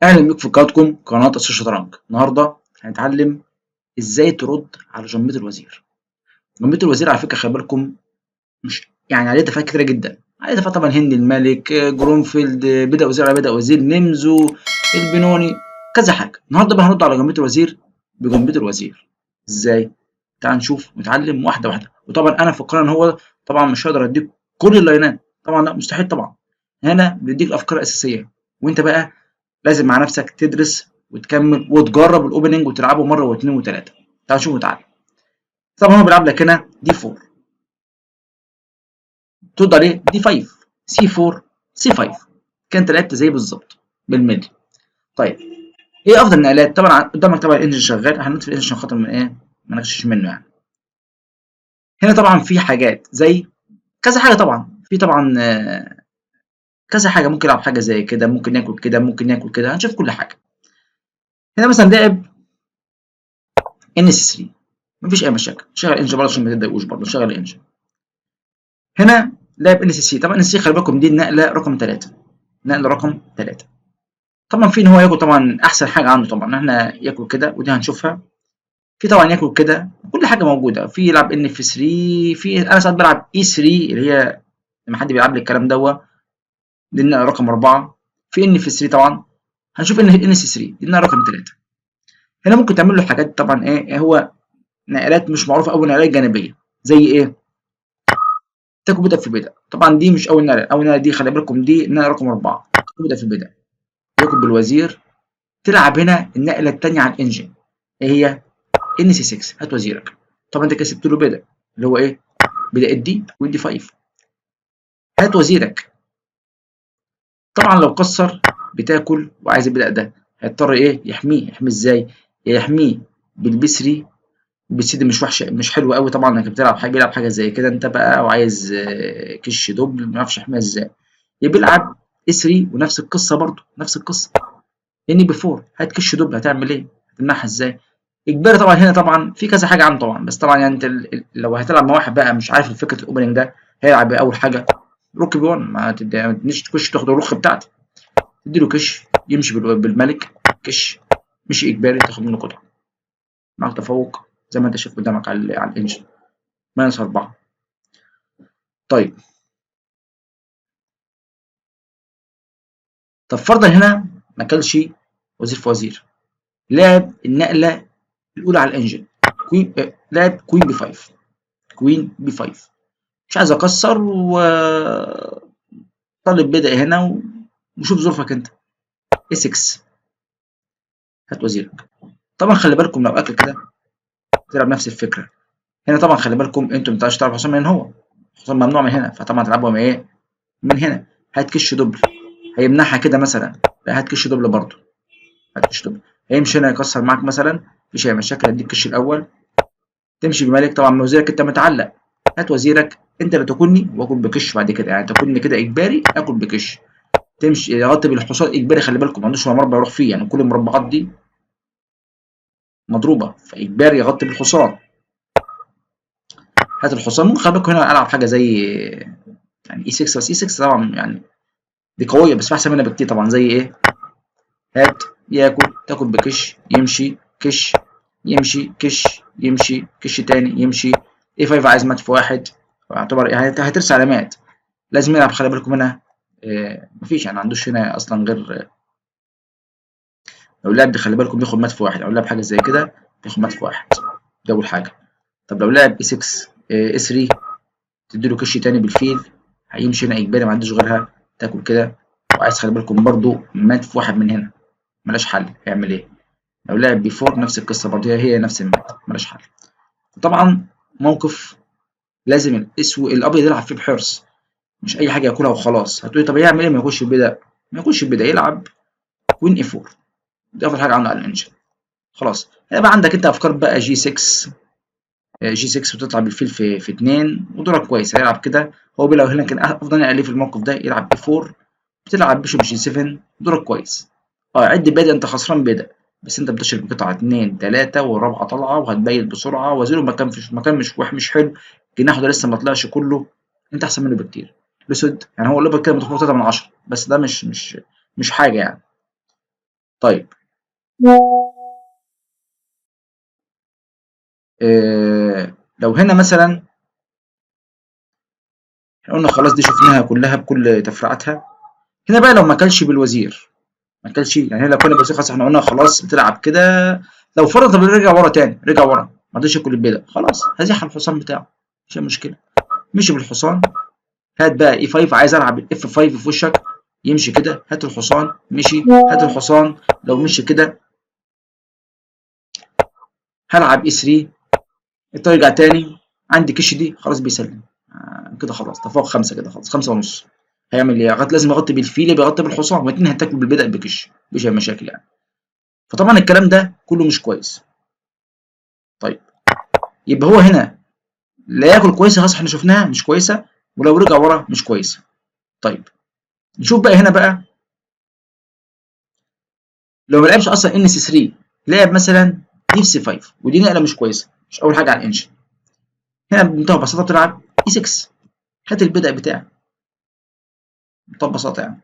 اهلا بيك في قناتكم قناه اساس الشطرنج. النهارده هنتعلم ازاي ترد على جمهوريه الوزير. جمهوريه الوزير على فكره خلي بالكم، مش يعني عليه دفعات كتيره جدا. عليه دفعات طبعا هند الملك، جرونفيلد، بدا وزير على بدا وزير، نمزو، البنوني، كذا حاجه. النهارده بقى هنرد على جمهوريه الوزير بجمهوريه الوزير. ازاي؟ تعال نشوف نتعلم واحده واحده. وطبعا انا فكران ان هو طبعا مش هقدر اديك كل اللاينات، طبعا لا مستحيل طبعا. هنا بنديك الافكار الاساسيه، وانت بقى لازم مع نفسك تدرس وتكمل وتجرب الاوبننج وتلعبه مره واثنين وثلاثه. تعال نشوف نتعلم. طبعا هو بيلعب لك هنا دي 4، تقدر ايه دي 5، سي 4، سي 5. كانت لعبت زي بالظبط بالملي. طيب ايه افضل النقلات؟ طبعا قدامك طبعا الانجن شغال، هنطفي الانجن عشان خاطر من ايه ما نغشش منه يعني. هنا طبعا في حاجات زي كذا حاجه، طبعا في طبعا كذا حاجه. ممكن يلعب حاجه زي كده، ممكن ياكل كده، ممكن ياكل كده، هنشوف كل حاجه. هنا مثلا لعب ان اس 3، مفيش اي مشاكل، شغل انجن برضه عشان ما تتضايقوش، برضه شغل انجن. هنا لعب ان سي سي. طبعا ان سي خلي بالكم دي النقله رقم 3، نقله رقم 3. طبعا في ان هو ياكل، طبعا احسن حاجه عنده طبعا ان احنا ياكل كده، ودي هنشوفها. في طبعا ياكل كده، كل حاجه موجوده. في يلعب ان في 3، في انا ساعات بلعب اي 3 اللي هي لما حد بيلعب لي الكلام دي النقله رقم 4. في ان في 3 طبعا هنشوف ان سي 3 دي النقله رقم 3. هنا ممكن تعمل له حاجات طبعا ايه هو نقلات مش معروفه، او نقلات جانبيه زي ايه تاكل بدأ في بدأ. طبعا دي مش اول نقله، اول نقله دي خلي بالكم دي النقله رقم 4، تاكل بدأ في بدأ، ياكل بالوزير. تلعب هنا النقله الثانيه على الانجن، ايه هي ان سي 6، هات وزيرك. طبعا انت كسبت له بدأ اللي هو ايه بدأ الدي والدي 5، هات وزيرك. طبعا لو كسر بتاكل وعايز البدأ ده، هيضطر ايه يحميه ازاي؟ يحميه بالبي 3. البي 3 دي مش وحشه، مش حلوه قوي طبعا انك بتلعب حاجه، بيلعب حاجه زي كده انت بقى وعايز كش دوبل، ما يعرفش يحميها ازاي. يبقى بيلعب اس 3 ونفس القصه، برضه نفس القصه. ان بي 4 هات كش دوبل، هتعمل ايه؟ هتمنعها ازاي؟ اجباري طبعا. هنا طبعا في كذا حاجه عنه طبعا، بس طبعا يعني انت لو هتلعب مع واحد بقى مش عارف فكره الاوبننج ده، هيلعب إيه اول حاجه؟ روك بي 1. ما تديش تخش تاخد الرخ بتاعتي، تديله كش يمشي بالملك، كش مش اجباري تاخد منه قطعه. معاك تفوق زي ما انت شايف قدامك على الانجن ماينس 4. طيب طب فرضا هنا ما كلش وزير في وزير، لعب النقله الاولى على الانجن كوين، لعب كوين بي 5، كوين بي 5. مش عايز اكسر وطالب بدأ هنا وشوف ظروفك انت. اي 6 هات وزيرك. طبعا خلي بالكم لو اكل كده تلعب نفس الفكره. هنا طبعا خلي بالكم انتوا ما ينفعش تلعب حصان من هو، حصان ممنوع من هنا، فطبعا تلعبوا من ايه من هنا. هات كش دبل، هيمنعها كده مثلا. لا هات كش دبل برضه، هات كش دبل. هيمشي هنا يكسر معاك مثلا، مفيش اي مشاكل. هديك كش الاول، تمشي بملك طبعا من وزيرك انت متعلق. هات وزيرك انت اللي تاكلني واكل بكش بعد كده، يعني تاكلني كده اجباري اكل بكش. تمشي يغطي بالحصان اجباري، خلي بالكم ما عندوش ولا مربع يروح فيه، يعني كل المربعات دي مضروبه، فاجباري يغطي بالحصان. هات الحصان. ممكن خلي بالكم هنا العب حاجه زي يعني اي 6، بس اي 6 طبعا يعني دي قويه، بس في احسن منها بكتير طبعا. زي ايه؟ هات ياكل، تاكل بكش، يمشي كش، يمشي كش، يمشي كش تاني، يمشي اي 5 عايز مات في واحد، يعتبر يعني هترسى علامات. لازم يلعب خلي بالكم هنا. مفيش يعني ما عندوش هنا اصلا غير لو لعب خلي بالكم بياخد مات في واحد، او لعب حاجه زي كده بياخد مات في واحد. ده اول حاجه. طب لو لعب اي 6 اي 3 تديله كش تاني بالفيل، هيمشي هنا اجباري ما عندوش غيرها، تاكل كده. وعايز خلي بالكم برضو مات في واحد من هنا، ملاش حل. هيعمل ايه؟ لو لعب بي 4 نفس القصه برضو، هي نفس المات، ملاش حل. طبعا موقف لازم الابيض يلعب فيه بحرص، مش اي حاجه ياكلها وخلاص. هتقولي طب يعمل ايه؟ ما يخش البدايه، ما يخش البدايه، يلعب كوين اي 4. دي افضل حاجه عنده على الانجن. خلاص هيبقى عندك انت افكار بقى جي 6، جي 6 وتطلع بالفيل في 2 ودورك كويس. هيلعب كده هو لو هنا كان افضل يلعب في الموقف ده، يلعب بي 4، بتلعب بيشوب جي 7، دورك كويس. عد بادئ، انت خسران بادئ، بس انت بتشرب بقطعه 2 3 والرابعه طالعه، وهتبيت بسرعه. وزيره مكان في مكان مش مش حلو، جناحه ده لسه ما طلعش كله، انت احسن منه بكتير. الاسود يعني هو الليفر كده مدخل 3 من 10، بس ده مش حاجه يعني. طيب لو هنا مثلا قلنا خلاص دي شفناها كلها بكل تفريعاتها. هنا بقى لو ما كلش بالوزير، ما كلش يعني هنا لو كنا بالوزير خلاص احنا قلنا خلاص بتلعب كده. لو فرض طب رجع ورا تاني، رجع ورا ما رضيش ياكل البيضة، خلاص هزيح الحصان بتاعه مش مشكلة. مشي بالحصان، هات بقى اي 5 عايز العب الاف 5 في وشك، يمشي كده هات الحصان مشي، هات الحصان لو مشي كده هلعب اي 3، ترجع تاني عندي كش دي خلاص بيسلم. كده خلاص تفوق 5 كده خلاص 5 ونص. هيعمل ايه؟ لازم يغطي بالفيل يبقى يغطي بالحصان، والاتنين هتاكلوا بالبدء بكش مفيش اي مشاكل يعني. فطبعا الكلام ده كله مش كويس. طيب يبقى هو هنا لا ياكل كويسه خلاص احنا شفناها مش كويسه، ولو رجع ورا مش كويسه. طيب نشوف بقى هنا بقى لو ما لعبش اصلا ان سي 3، لعب مثلا دي في سي 5 ودي نقله مش كويسه، مش اول حاجه على الانجن. هنا بمنتهى البساطه بتلعب اي 6، هات البدء بتاعك بمنتهى البساطه يعني.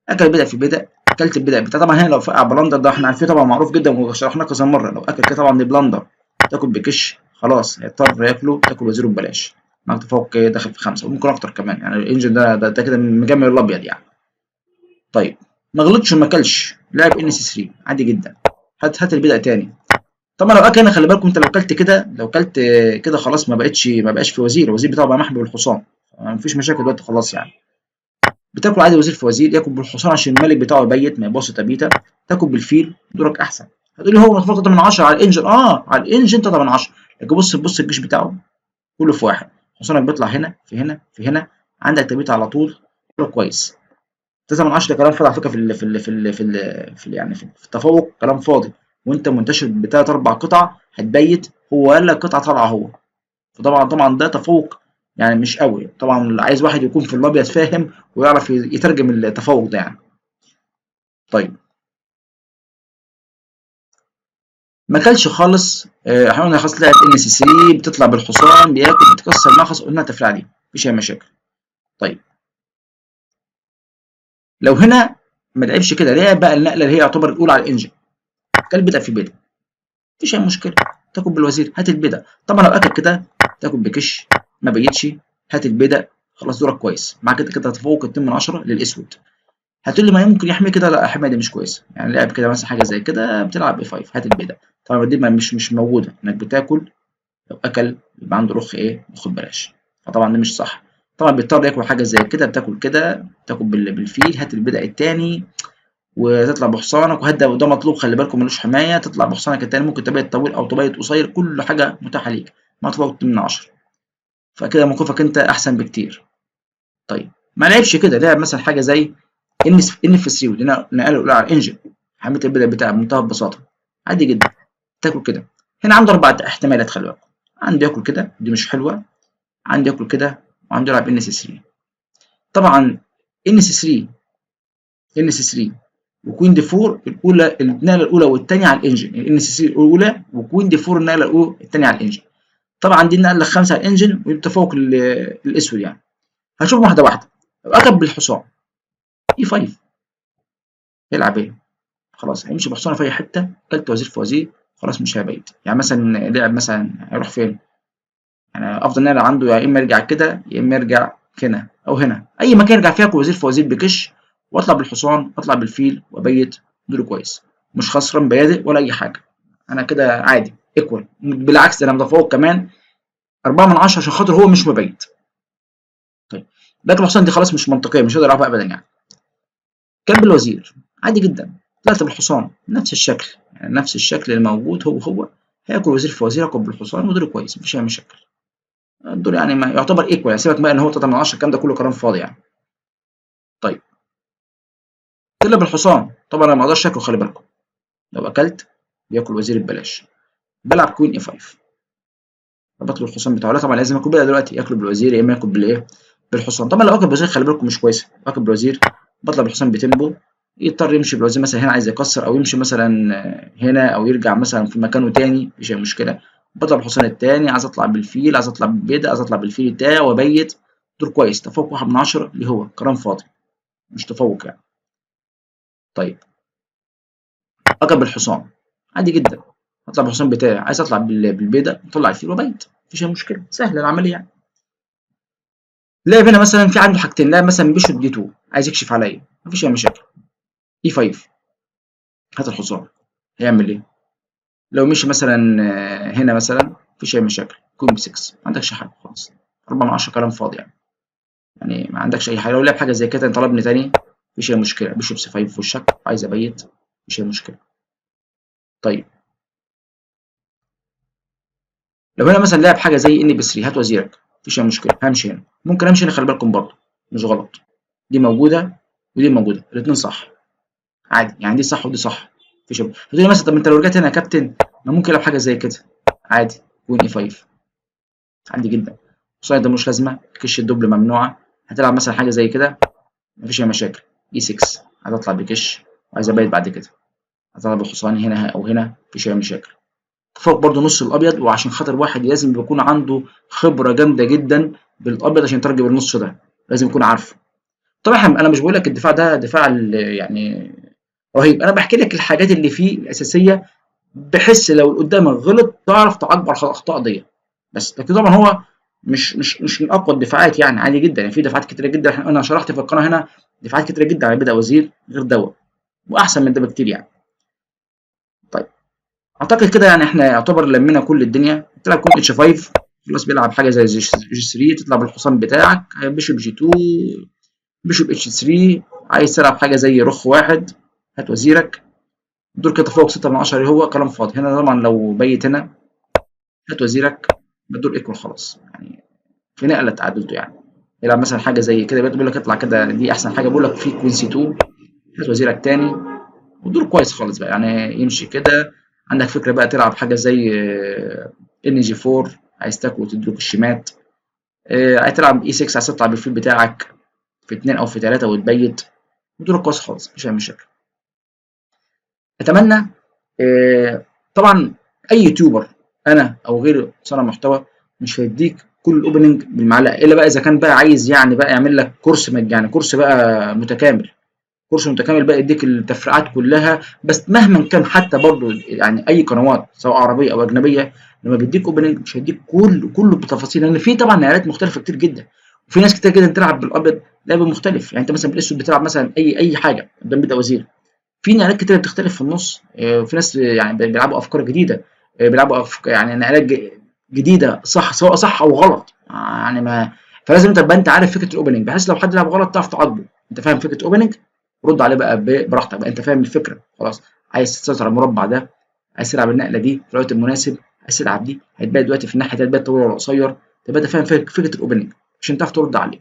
اكل البدء في البدء، اكلت البدء بتاع. طبعا هنا لو فقع بلندر ده احنا عارفين طبعا معروف جدا وشرحناه كذا مره، لو اكل كده طبعا دي بلندر تاكل بكش خلاص هيضطر ياكله، تاكل وزيره ببلاش معاك تفوق داخل في 5 وممكن اكتر كمان يعني. الانجن ده كده مجمل الابيض يعني. طيب ما غلطش وما كلش لعب ان سي 3 عادي جدا، هات البدء تاني. طبعا لو اكل هنا خلي بالكم انت لو كلت كده، لو كلت كده خلاص ما بقاش في وزير، الوزير بتاعه بقى محمي بالحصان، مفيش مشاكل دلوقتي خلاص يعني. بتاكل عادي وزير في وزير، ياكل بالحصان عشان الملك بتاعه يبيت ما يبص تبيته، تاكل بالفيل دورك احسن. هتقولي هو مطلوب 8 من 10 على الانجن، على الانجن 8 من 10، لكن بص الجيش بتاعه كله في واحد، حصانك بيطلع هنا في هنا في هنا، عندك تبيت على طول كله كويس. 9 من 10 كلام فاضي على فكره يعني في التفوق كلام فاضي، وانت منتشر بثلاث اربع قطع هتبيت، هو قال لك قطعه طالعه هو. فطبعا ده تفوق يعني مش قوي، طبعا عايز واحد يكون في الابيض فاهم ويعرف يترجم التفوق ده يعني. طيب ما كلش خالص، احنا قلنا خلاص لعب ان سي 3 بتطلع بالحصان بياكل بتكسر نفس، قلنا تفريعه دي مفيش اي مشاكل. طيب لو هنا ما لعبش كده، لعب بقى النقله اللي هي يعتبر الاولى على الانجن، كل بدأ في بدأ مفيش اي مشكله، تاكل بالوزير هات البدأ. طبعا لو اكل كده تاكل بكش ما بيتش، هات البدأ خلاص دورك كويس مع كده هتفوق 2 من 10 للاسود. هتقول لي ما يمكن يحمي كده، لا حماية دي مش كويسه يعني، لعب كده مثلا حاجه زي كده بتلعب اي 5 هات البدأ. طبعا دي مش موجوده انك بتاكل، لو اكل يبقى عنده رخ ايه مخ ببلاش، فطبعا ده مش صح. طبعا بيضطر ياكل حاجه زي كده، بتاكل كده تاكل بالفيل، هات البدأ التاني وتطلع بحصانك، وده مطلوب خلي بالكم ملوش حمايه، تطلع بحصانك التاني ممكن تبيت طويل او تبيت قصير كل حاجه متاحه ليك، مطلوب من 10، فكده موقفك انت احسن بكتير. طيب ما لعبش كده، لعب مثلا حاجه زي ان اف 3 ودي نقله على الانجن، حميت البدأ بتاع بمنتهى البساطه عادي جدا تاكل كده. هنا عنده اربع احتمالات خلي بالكم، عنده ياكل كده دي مش حلوه، عنده ياكل كده، وعنده يلعب ان اس 3. طبعا ان اس 3 ان اس 3 وكوين دي 4 الاولى النقله الاولى والثانيه على الانجن، الان اس 3 الاولى وكوين دي 4 النقله الاولى الثانيه على الانجن. طبعا دي النقله الخامسه على الانجن والتفوق الاسود يعني. هنشوف واحده واحده. لو اخد بالحصان اي 5 يلعب ايه؟ خلاص هيمشي بحصانه في اي حته، كلت وزير في وزير خلاص مش هيبيت يعني. مثلا لعب مثلا هيروح فين؟ يعني افضل نقله عنده يا اما يرجع كده يا اما يرجع هنا او هنا، اي مكان يرجع فيها وزير في وزير بكش، واطلع بالحصان اطلع بالفيل وابيت دوره كويس، مش خسران بيادق ولا اي حاجه، انا كده عادي ايكوال، بالعكس ده انا متفوق كمان 4 من 10 عشان خاطر هو مش مبيت. طيب باقي الحصان دي خلاص مش منطقيه مش هقدر العبها ابدا يعني. كلب الوزير عادي جدا، طلعت بالحصان نفس الشكل يعني نفس الشكل الموجود هو هياكل وزير في وزير، ياكل بالحصان ودوره كويس مفيش اي مشاكل. الدور يعني ما يعتبر ايكوال يعني، سيبك بقى ان هو 3 من 10 الكلام ده كله كلام فاضي يعني. طيب كلب الحصان طبعا انا ما اقدرش اكله خلي بالكم، لو اكلت بياكل وزير ببلاش، بلعب كوين اي 5 ربط له الحصان بتاعه، لا طبعا لازم اكل بقى دلوقتي ياكله بالوزير يا اما ياكل بالايه بالحصان. طبعا لو اكل بالوزير خلي بالكم مش كويسه، لو اكل بالوزير بطلع بالحصان بتنبو، يضطر يمشي بالوزير مثلا هنا عايز يكسر، او يمشي مثلا هنا او يرجع مثلا في مكانه تاني مفيش اي مشكله. بطلع بالحصان التاني عايز اطلع بالفيل، عايز اطلع بالبيضه، عايز اطلع بالفيل بتاعي وابيت دور كويس، تفوق 1 من 10 اللي هو كلام فاضي مش تفوق يعني. طيب اقرب بالحصان عادي جدا. اطلع بالحصان بتاعي، عايز اطلع بالبيضه اطلع الفيل وبيت، مفيش اي مشكله، سهله العمليه يعني. لاعب هنا مثلا في عنده حاجتين، لاعب مثلا بيشوت دي 2 عايز يكشف عليا، مفيش اي مشاكل. اي 5 هات الحصان، هيعمل ايه؟ لو مشي مثلا هنا مثلا مفيش اي مشاكل، كوين ب 6 ما عندكش حاجه خالص. 4 من 10 كلام فاضي يعني. يعني ما عندكش اي حاجه. لو لعب حاجه زي كده طلبني تاني مفيش اي مشكله، بيشوب سي 5 في وشك عايز ابيت، مفيش اي مشكله. طيب لو هنا مثلا لعب حاجه زي ان ب 3 هات وزيرك، مفيش اي مشكله، همشي هنا، ممكن امشي هنا، خلي بالكم برضه مش غلط. دي موجوده ودي موجوده، الاثنين صح عادي يعني، دي صح ودي صح، مفيش مشكله. تقول لي مثلا طب انت لو رجعت هنا يا كابتن ما ممكن العب حاجه زي كده، عادي كوين اي 5 عادي جدا. الصايد ده مش لازمه، كش الدبل ممنوعه. هتلعب مثلا حاجه زي كده مفيش اي مشاكل، اي 6 هتطلع بكش وعايز ابيت بعد كده، هتلعب بحصاني هنا او هنا مفيش اي مشاكل. فوق برضو نص الابيض، وعشان خاطر واحد لازم يكون عنده خبره جامده جدا بالابيض عشان يترجم النص ده، لازم يكون عارفه. طبعا انا مش بقول لك الدفاع ده دفاع يعني رهيب، انا بحكي لك الحاجات اللي فيه الاساسيه، بحيث لو اللي قدامك غلط تعرف تعاقبه على الاخطاء دي. بس لكن طبعا هو مش من اقوى الدفاعات يعني، عادي جدا يعني، في دفاعات كتيره جدا، انا شرحت في القناه هنا دفاعات كتيره جدا على بدا وزير غير دوت، واحسن من ده بكتير يعني. طيب اعتقد كده يعني احنا يعتبر لمينا كل الدنيا. تلعب كون اتش 5 خلاص، بيلعب حاجه زي جي 3، تطلع بالحصان بتاعك بيشوب جي 2، بيشوب اتش 3، عايز تلعب حاجه زي رخ واحد هات وزيرك، دول كده تفوق 6 من 10 هو كلام فاضي. هنا طبعا لو بيت هنا هات وزيرك بدول ايكوال خلاص يعني، في نقله تعادلته يعني. يلعب مثلا حاجه زي كده بيقول لك اطلع كده، دي احسن حاجه، بيقول لك في كوين سي 2 هات وزيرك تاني، ودور كويس خالص بقى يعني، يمشي كده. عندك فكره بقى تلعب حاجه زي ان جي 4 عايز تاكل وتدرك الشمات، عايز تلعب اي 6 عايز تطلع بالفيل بتاعك في 2 او في 3 وتبيت، ودور كويس خالص مفيش اي مشاكل. اتمنى طبعا اي يوتيوبر انا او غيره صانع محتوى مش هيديك كل الاوبننج بالمعلقه، الا بقى اذا كان بقى عايز يعني بقى يعمل لك كورس يعني كورس بقى متكامل، كورس متكامل بقى يديك التفريعات كلها. بس مهما كان حتى برضو يعني اي قنوات سواء عربيه او اجنبيه لما بيديك اوبننج مش هيديك كله بتفاصيل، لان في طبعا نقلات مختلفه كتير جدا، وفي ناس كتير جدا تلعب بالابيض لعب مختلف يعني. انت مثلا بالاسود بتلعب مثلا اي حاجه قدام بيت وزير، في نقلات كتيره بتختلف في النص، وفي ناس يعني بيلعبوا افكار جديده، بيلعبوا يعني نقلات جديده صح، سواء صح او غلط يعني ما. فلازم انت تبقى انت عارف فكره الاوبننج، بحيث لو حد لعب غلط تعرف تعاقبه، انت فاهم فكره الاوبننج رد عليه بقى براحتك بقى، انت فاهم الفكره خلاص. عايز تسيطر على المربع ده، عايز تلعب النقله دي في الوقت المناسب، عايز تلعب دي هتبقى دلوقتي في الناحيه دي هتبقى طويل ولا قصير، تبقى انت فاهم فكره الاوبننج عشان تعرف ترد عليه.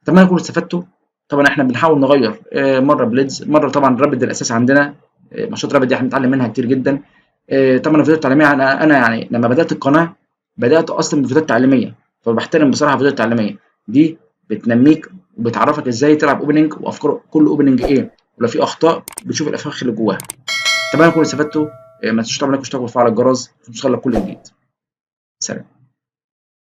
اتمنى تكونوا استفدتوا. طبعا احنا بنحاول نغير مره بليدز، مره طبعا رابد الاساس عندنا، ماتشات رابد دي احنا بنتعلم منها كتير جدا. طبعا الفيديوهات التعليميه انا يعني لما بدات القناه بدات اصلا بفيديوهات تعليميه، فبحترم بصراحه الفيديوهات التعليميه دي، بتنميك وبتعرفك ازاي تلعب اوبننج وافكار كل اوبننج ايه، ولو في اخطاء بتشوف الافخاخ اللي جواها. اتمنى تكونوا استفدتوا. ما تنسوش طبعا انكم تشتركوا وتفعلوا الجرس عشان توصلك كل جديد. سلام.